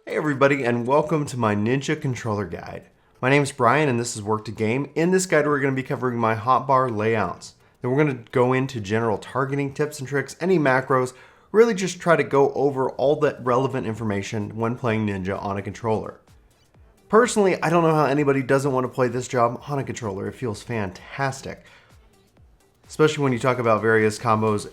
Hey everybody, and welcome to my Ninja controller guide. My name is Brian and this is Work To Game. In this guide we're going to be covering my hotbar layouts. Then we're going to go into general targeting tips and tricks, any macros, really just try to go over all the relevant information when playing Ninja on a controller. Personally, I don't know how anybody doesn't want to play this job on a controller. It feels fantastic. Especially when you talk about various combos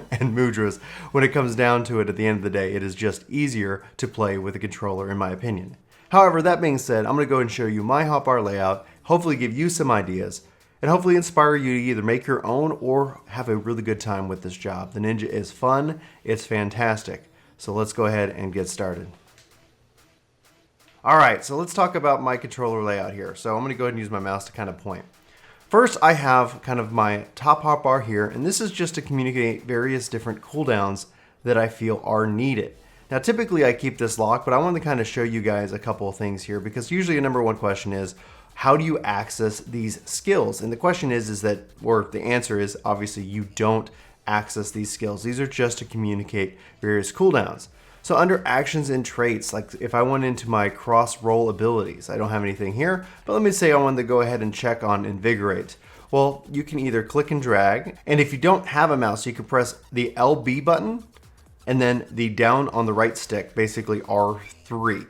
and mudras. When it comes down to it, at the end of the day, it is just easier to play with a controller, in my opinion. However, that being said, I'm going to go and show you my hotbar layout, hopefully give you some ideas, and hopefully inspire you to either make your own or have a really good time with this job. The Ninja is fun, it's fantastic. So let's go ahead and get started. Alright, so let's talk about my controller layout here. So I'm going to go ahead and use my mouse to kind of point. First, I have kind of my top hotbar here, and this is just to communicate various different cooldowns that I feel are needed. Now, typically I keep this locked, but I want to kind of show you guys a couple of things here, because usually a number one question is, how do you access these skills? And the question is that, or the answer is, obviously you don't access these skills. These are just to communicate various cooldowns. So under actions and traits, like if I went into my cross roll abilities, I don't have anything here, but let me say I wanted to go ahead and check on invigorate. Well, you can either click and drag, and if you don't have a mouse, you can press the LB button and then the down on the right stick, basically R3.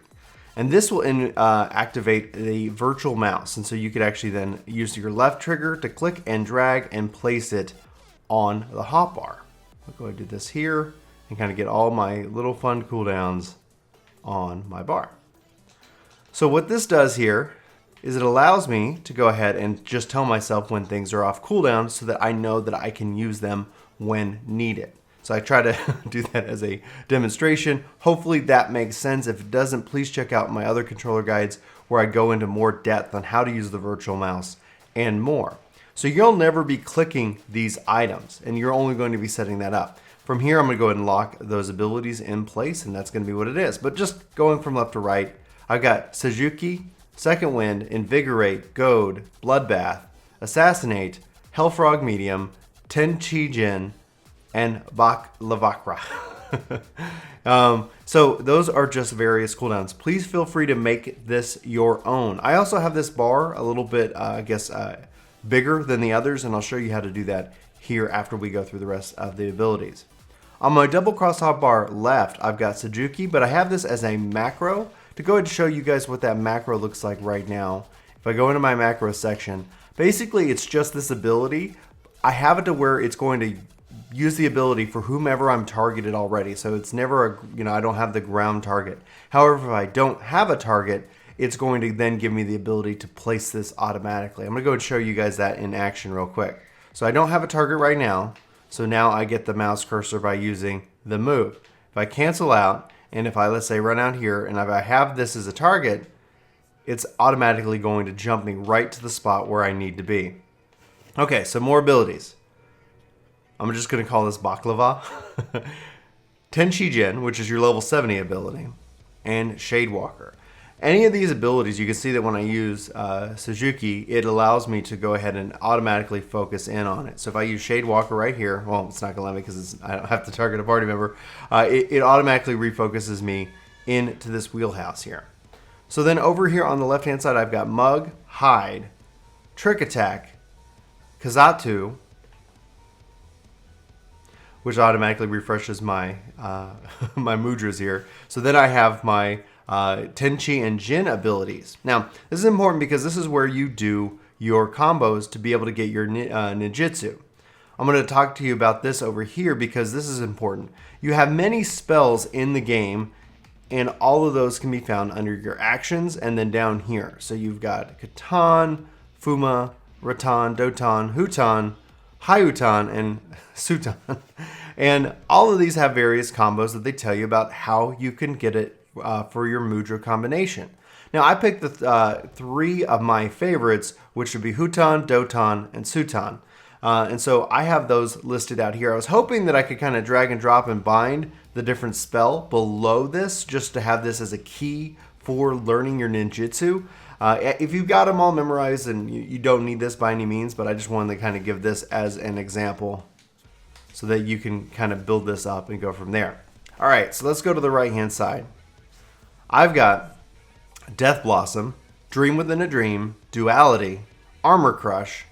And this will activate the virtual mouse. And so you could actually then use your left trigger to click and drag and place it on the hotbar. I'll go ahead and do this here and kind of get all my little fun cooldowns on my bar. So what this does here is it allows me to go ahead and just tell myself when things are off cooldown so that I know that I can use them when needed. So I try to do that as a demonstration. Hopefully that makes sense. If it doesn't, please check out my other controller guides where I go into more depth on how to use the virtual mouse and more. So you'll never be clicking these items, and you're only going to be setting that up. From here, I'm going to go ahead and lock those abilities in place, and that's going to be what it is. But just going from left to right, I've got Suzuki, Second Wind, Invigorate, Goad, Bloodbath, Assassinate, Hellfrog Medium, Tenchi Jin, and Baklavakra. So those are just various cooldowns. Please feel free to make this your own. I also have this bar a little bit, bigger than the others, and I'll show you how to do that here after we go through the rest of the abilities. On my double cross hotbar left, I've got Suzuki, but I have this as a macro to go ahead and show you guys what that macro looks like right now. If I go into my macro section, basically it's just this ability. I have it to where it's going to use the ability for whomever I'm targeted already. So it's never I don't have the ground target. However, if I don't have a target, it's going to then give me the ability to place this automatically. I'm going to go and show you guys that in action real quick. So I don't have a target right now. So now I get the mouse cursor by using the move. If I cancel out, and if I, let's say, run out here, and if I have this as a target, it's automatically going to jump me right to the spot where I need to be. Okay, so more abilities. I'm just going to call this Baklava. Tenchi Jin, which is your level 70 ability, and Shadewalker. Any of these abilities, you can see that when I use Suzuki, it allows me to go ahead and automatically focus in on it. So if I use Shadewalker right here, well, it's not going to let me because I don't have to target a party member. It automatically refocuses me into this wheelhouse here. So then over here on the left-hand side, I've got Mug, Hide, Trick Attack, Kazatu, which automatically refreshes my my mudras here. So then I have my Tenchi and Jin abilities. Now, this is important because this is where you do your combos to be able to get your ninjutsu. I'm going to talk to you about this over here because this is important. You have many spells in the game, and all of those can be found under your actions and then down here. So you've got Katan, Fuma, Ratan, Dotan, Hutan, Hayutan, and Sutan. And all of these have various combos that they tell you about how you can get it for your mudra combination. Now I picked the three of my favorites, which would be Hutan, Dotan, and Sutan. And so I have those listed out here. I was hoping that I could kind of drag and drop and bind the different spell below this just to have this as a key for learning your ninjutsu. If you've got them all memorized, and you don't need this by any means, but I just wanted to kind of give this as an example so that you can kind of build this up and go from there. All right, so let's go to the right hand side. I've got Death Blossom, Dream Within a Dream, Duality, Armor Crush.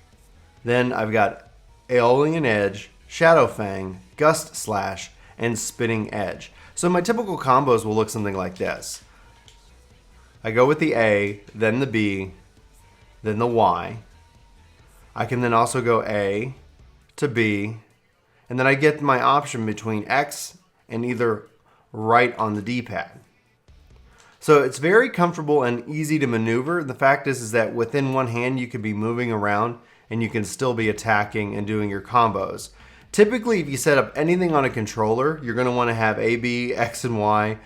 Then I've got Aeolian Edge, Shadow Fang, Gust Slash, and Spinning Edge. So my typical combos will look something like this. I go with the A, then the B, then the Y. I can then also go A to B, and then I get my option between X and either right on the D-pad. So it's very comfortable and easy to maneuver. The fact is that within one hand you could be moving around and you can still be attacking and doing your combos. Typically, if you set up anything on a controller, you're going to want to have A, B, X, and Y,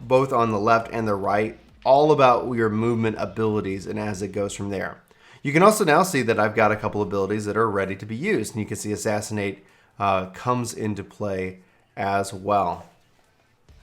both on the left and the right, all about your movement abilities and as it goes from there. You can also now see that I've got a couple abilities that are ready to be used, and you can see Assassinate comes into play as well.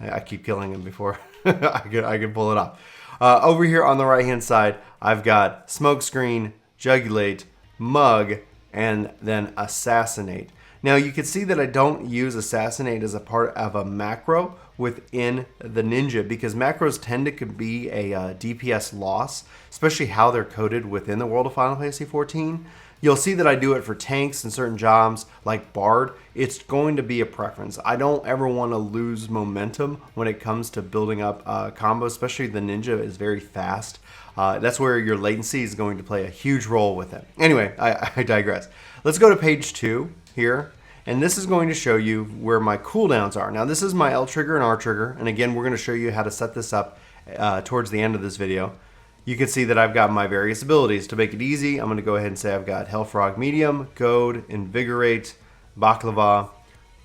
I keep killing him before I can pull it off. Over here on the right hand side, I've got Smokescreen, Jugulate, Mug, and then Assassinate. Now you can see that I don't use Assassinate as a part of a macro within the Ninja because macros tend to be a DPS loss, especially how they're coded within the world of Final Fantasy XIV. You'll see that I do it for tanks and certain jobs like Bard. It's going to be a preference. I don't ever want to lose momentum when it comes to building up combos, especially the Ninja is very fast. That's where your latency is going to play a huge role with it. Anyway, I digress. Let's go to page 2 here. And this is going to show you where my cooldowns are. Now this is my L trigger and R trigger. And again, we're going to show you how to set this up towards the end of this video. You can see that I've got my various abilities. To make it easy, I'm going to go ahead and say I've got Hellfrog Medium, Goad, Invigorate, Baklava,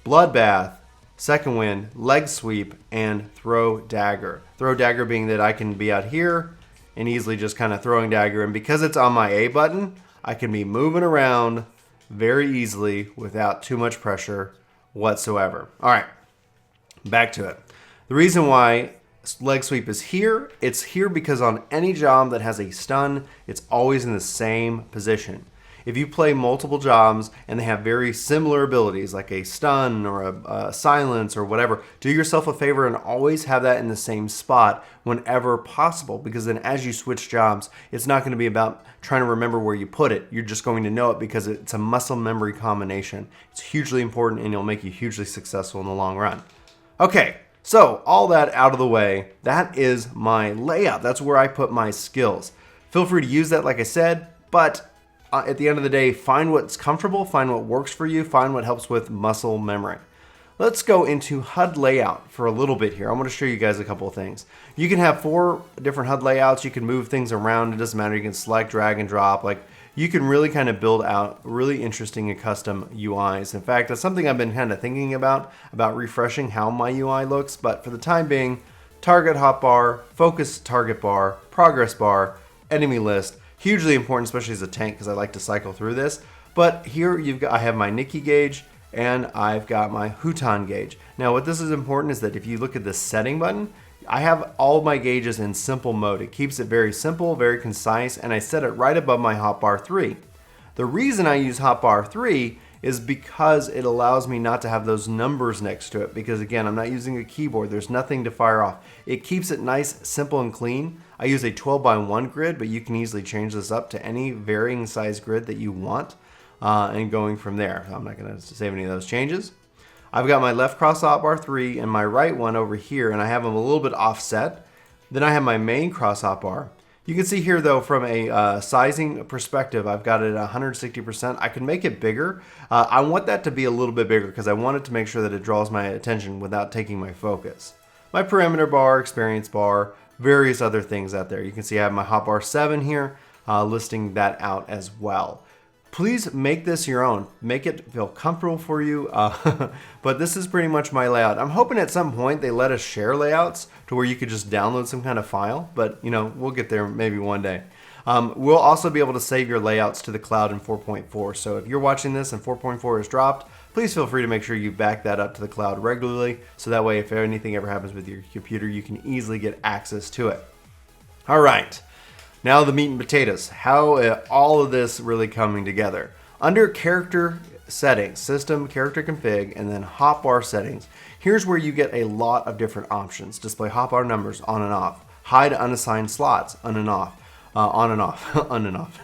Bloodbath, Second Wind, Leg Sweep, and Throw Dagger. Throw Dagger being that I can be out here and easily just kind of throwing dagger. And because it's on my A button, I can be moving around very easily without too much pressure whatsoever. All right, back to it. The reason why Leg Sweep is here, it's here because on any job that has a stun, it's always in the same position. If you play multiple jobs and they have very similar abilities like a stun or a silence or whatever, do yourself a favor and always have that in the same spot whenever possible, because then as you switch jobs, it's not going to be about trying to remember where you put it. You're just going to know it because it's a muscle memory combination. It's hugely important and it'll make you hugely successful in the long run. Okay, so all that out of the way, that is my layout. That's where I put my skills. Feel free to use that like I said, but at the end of the day, find what's comfortable, find what works for you, find what helps with muscle memory. Let's go into HUD layout for a little bit here. I'm going to show you guys a couple of things. You can have 4 different HUD layouts. You can move things around. It doesn't matter. You can select, drag, and drop. Like, you can really kind of build out really interesting and custom UIs. In fact, that's something I've been kind of thinking about refreshing how my UI looks. But for the time being, target hotbar, focus target bar, progress bar, enemy list. Hugely important, especially as a tank, because I like to cycle through this. But here I have my Nikki gauge and I've got my Huton gauge. Now what this is important is that if you look at the setting button, I have all of my gauges in simple mode. It keeps it very simple, very concise, and I set it right above my hotbar 3. The reason I use hotbar 3 is because it allows me not to have those numbers next to it, because again, I'm not using a keyboard. There's nothing to fire off. It keeps it nice, simple, and clean. I use a 12x1 grid, but you can easily change this up to any varying size grid that you want, and going from there. I'm not going to save any of those changes. I've got my left cross hotbar 3 and my right one over here, and I have them a little bit offset. Then I have my main cross hotbar. You can see here though, from a sizing perspective, I've got it at 160%. I can make it bigger. I want that to be a little bit bigger because I want it to make sure that it draws my attention without taking my focus. My parameter bar, experience bar, various other things out there. You can see I have my hotbar 7 here, listing that out as well. Please make this your own. Make it feel comfortable for you. But this is pretty much my layout. I'm hoping at some point they let us share layouts to where you could just download some kind of file, but you know, we'll get there maybe one day. We'll also be able to save your layouts to the cloud in 4.4. So if you're watching this and 4.4 is dropped, please feel free to make sure you back that up to the cloud regularly. So that way, if anything ever happens with your computer, you can easily get access to it. All right. Now the meat and potatoes, how all of this really coming together. Under character settings, system, character config, and then hotbar settings. Here's where you get a lot of different options. Display hotbar numbers on and off, hide unassigned slots on and off, on and off, on and off.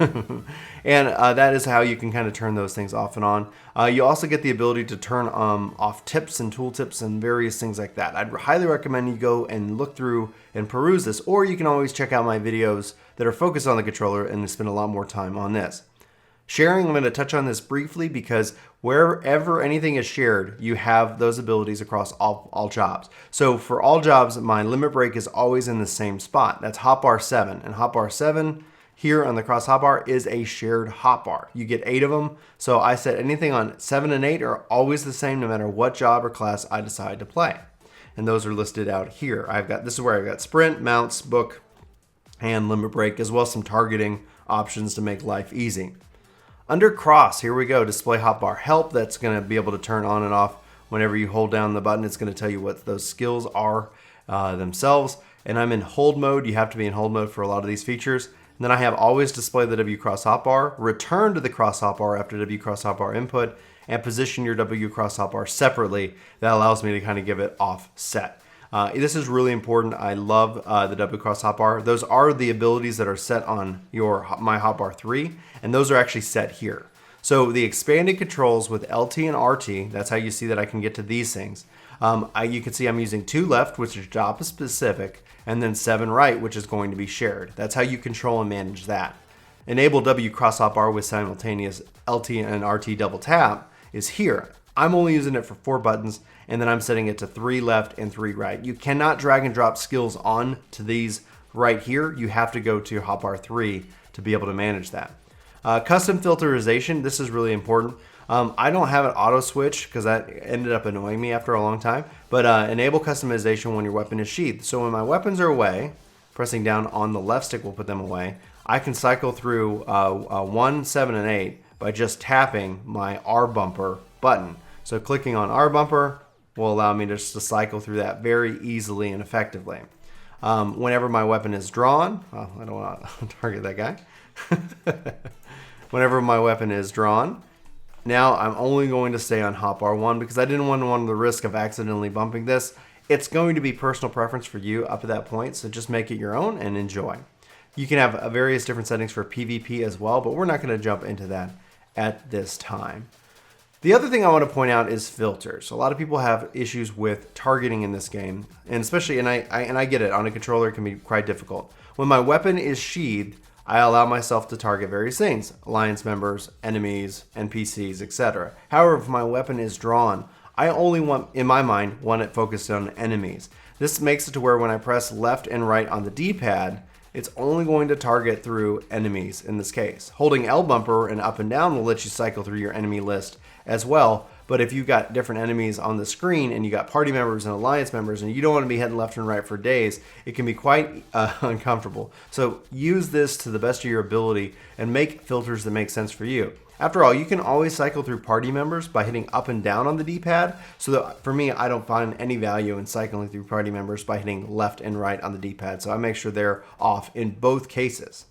And that is how you can kind of turn those things off and on. You also get the ability to turn off tips and tooltips and various things like that. I'd highly recommend you go and look through and peruse this, or you can always check out my videos that are focused on the controller and spend a lot more time on this. Sharing, I'm going to touch on this briefly because wherever anything is shared, you have those abilities across all jobs. So for all jobs, my limit break is always in the same spot. That's hotbar 7. And hotbar 7 here on the cross hotbar is a shared hotbar. You get 8 of them. So I said anything on 7 and 8 are always the same no matter what job or class I decide to play. And those are listed out here. This is where I've got sprint, mounts, book, and limit break, as well as some targeting options to make life easy. Under cross, here we go, display hotbar help. That's going to be able to turn on and off whenever you hold down the button. It's going to tell you what those skills are themselves. And I'm in hold mode. You have to be in hold mode for a lot of these features. And then I have always display the W cross hotbar, return to the cross hotbar after W cross hotbar input, and position your W cross hotbar separately. That allows me to kind of give it offset. This is really important. I love the W cross hotbar. Those are the abilities that are set on my hotbar 3, and those are actually set here. So the expanded controls with LT and RT, that's how you see that I can get to these things. You can see I'm using 2 left, which is job specific, and then 7 right, which is going to be shared. That's how you control and manage that. Enable W cross hotbar with simultaneous LT and RT double tap is here. I'm only using it for 4 buttons, and then I'm setting it to 3 left and 3 right. You cannot drag and drop skills on to these right here. You have to go to hotbar 3 to be able to manage that. Custom filterization, this is really important. I don't have an auto switch because that ended up annoying me after a long time, but enable customization when your weapon is sheathed. So when my weapons are away, pressing down on the left stick will put them away. I can cycle through 1, 7, and 8 by just tapping my R bumper button. So clicking on R bumper will allow me just to cycle through that very easily and effectively. Whenever my weapon is drawn, I don't want to target that guy. Whenever my weapon is drawn, now I'm only going to stay on hotbar 1 because I didn't want to run the risk of accidentally bumping this. It's going to be personal preference for you up to that point, so just make it your own and enjoy. You can have various different settings for PvP as well, but we're not going to jump into that at this time. The other thing I want to point out is filters. A lot of people have issues with targeting in this game, and especially, and I get it, on a controller it can be quite difficult. When my weapon is sheathed, I allow myself to target various things, alliance members, enemies, NPCs, etc. However, if my weapon is drawn, I only want, in my mind, want it focused on enemies. This makes it to where when I press left and right on the D-pad, it's only going to target through enemies in this case. Holding L bumper and up and down will let you cycle through your enemy list as well, but if you've got different enemies on the screen and you got party members and alliance members and you don't want to be heading left and right for days, it can be quite uncomfortable. So use this to the best of your ability and make filters that make sense for you. After all, you can always cycle through party members by hitting up and down on the D-pad, so that for me, I don't find any value in cycling through party members by hitting left and right on the D-pad, so I make sure they're off in both cases.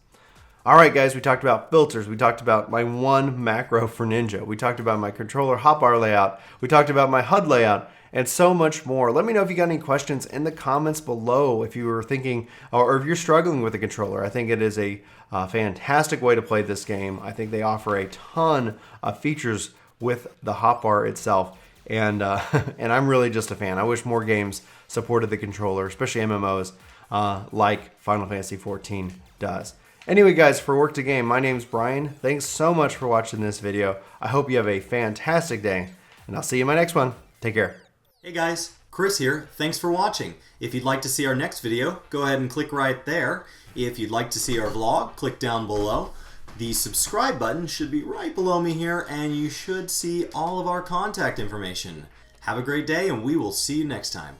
Alright guys, we talked about filters, we talked about my one macro for Ninja, we talked about my controller hotbar layout, we talked about my HUD layout, and so much more. Let me know if you got any questions in the comments below if you were thinking, or if you're struggling with a controller. I think it is a fantastic way to play this game. I think they offer a ton of features with the hotbar itself, and I'm really just a fan. I wish more games supported the controller, especially MMOs like Final Fantasy XIV does. Anyway guys, for Work to Game, my name's Brian. Thanks so much for watching this video. I hope you have a fantastic day, and I'll see you in my next one. Take care. Hey guys, Chris here. Thanks for watching. If you'd like to see our next video, go ahead and click right there. If you'd like to see our vlog, click down below. The subscribe button should be right below me here, and you should see all of our contact information. Have a great day, and we will see you next time.